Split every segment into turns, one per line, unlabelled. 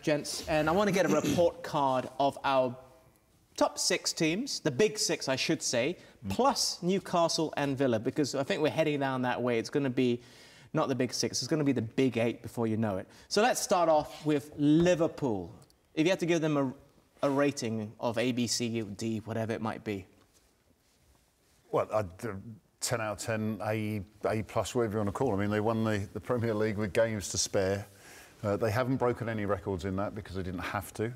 gents, and I want to get a report card of our top 6 teams, the big 6, I should say, plus Newcastle and Villa, because I think we're heading down that way. It's going to be not the big 6, it's going to be the big 8 before you know it. So let's start off with Liverpool. If you had to give them a rating of A, B, C, D, whatever it might be.
Well, 10 out of 10, A plus, whatever you want to call it. I mean, they won the Premier League with games to spare. They haven't broken any records in that because they didn't have to.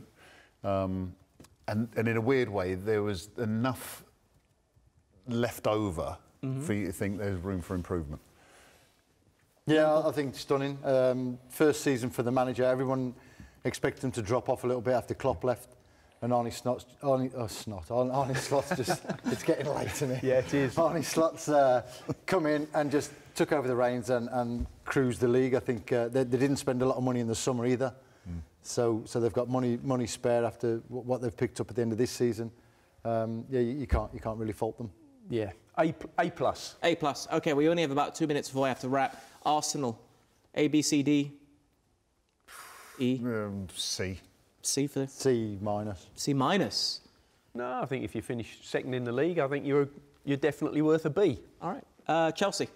And in a weird way, there was enough left over for you to think there's room for improvement.
Yeah, I think stunning. First season for the manager. Everyone expected him to drop off a little bit after Klopp left. And Arne Slot's just, it's getting late to me.
Yeah, it is.
Arne Slot's come in and just took over the reins and cruised the league. I think they didn't spend a lot of money in the summer either. So they've got money spare after what they've picked up at the end of this season. Yeah, you can't really fault them.
Yeah, A plus.
A plus. OK, we only have about 2 minutes before I have to wrap. Arsenal, A, B, C, D, E?
C.
C for
C minus.
C minus.
No, I think if you finish second in the league, I think you're definitely worth a B.
All right. Chelsea,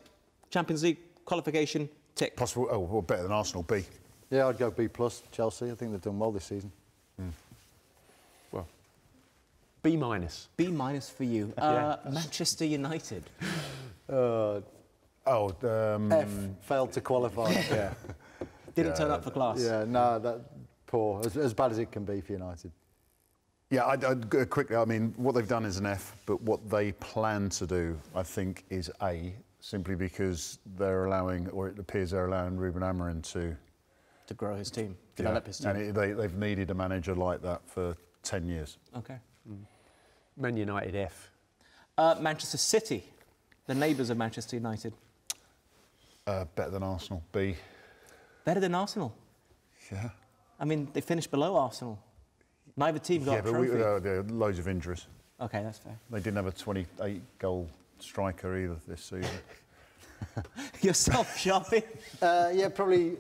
Champions League qualification, tick.
Possible. Oh, well, better than Arsenal. B.
Yeah, I'd go B plus. Chelsea. I think they've done well this season.
Well, B minus.
B minus for you.
Yeah.
Manchester United.
F, failed to qualify.
Yeah.
Didn't turn up for class.
Yeah, no, that poor. As bad as it can be for United.
Yeah, I'd go quickly. I mean, what they've done is an F, but what they plan to do, I think, is A, simply because they're allowing, or it appears they're allowing Ruben Amorim to
grow his team, develop his team.
And they've needed a manager like that for 10 years.
OK.
Man United, F.
Manchester City, the neighbours of Manchester United.
Better than Arsenal. B.
Better than Arsenal?
Yeah.
I mean, they finished below Arsenal. Neither team got a trophy.
Yeah, but there are loads of injuries.
OK, that's fair.
They didn't have a 28-goal striker either this season.
Yourself, Sharpe?
Yeah, probably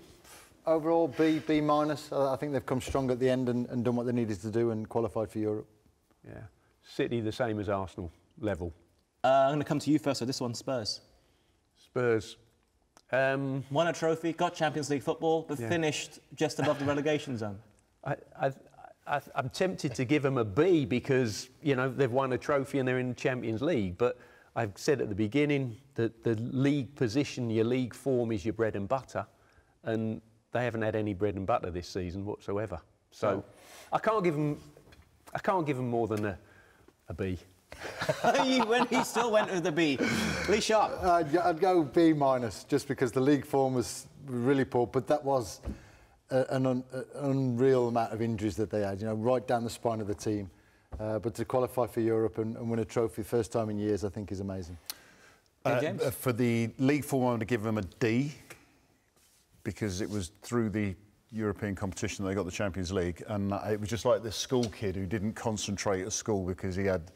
overall B minus. I think they've come strong at the end and done what they needed to do and qualified for Europe.
Yeah. City the same as Arsenal, level.
I'm going to come to you first, so this one, Spurs.
Spurs.
Won a trophy, got Champions League football, but finished just above the relegation zone.
I'm tempted to give them a B because, you know, they've won a trophy and they're in the Champions League. But I've said at the beginning that the league position, your league form is your bread and butter. And they haven't had any bread and butter this season whatsoever. So I can't give them more than a B.
He still went with the B. Lee Sharpe?
I'd go B minus just because the league form was really poor, but that was an unreal amount of injuries that they had, you know, right down the spine of the team. But to qualify for Europe and win a trophy first time in years, I think is amazing.
James?
For the league form, I'm going to give them a D because it was through the European competition that they got the Champions League, and it was just like this school kid who didn't concentrate at school because he had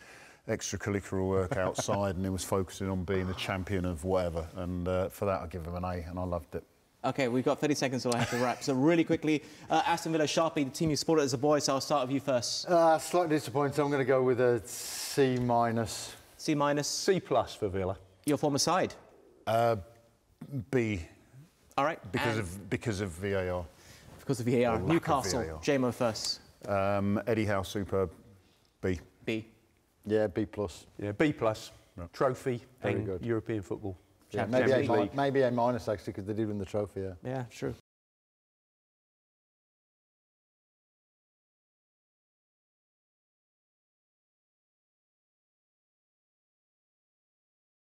extracurricular work outside and he was focusing on being the champion of whatever, and for that I give him an A, and I loved it.
OK, we've got 30 seconds till I have to wrap. So really quickly, Aston Villa, Sharpe, the team you supported as a boy, so I'll start with you first.
Slightly disappointed, I'm going to go with a C minus.
C minus.
C plus for Villa.
Your former side?
B.
All right.
Because of VAR.
Because of VAR. Newcastle,
VAR.
JMO first.
Eddie Howe, superb. B.
B.
Yeah, B plus.
Yeah, B plus.
Right.
Trophy
Very
and
good.
European football.
Yeah,
Champions League.
maybe A minus actually because they did win the trophy. Yeah.
Yeah, true.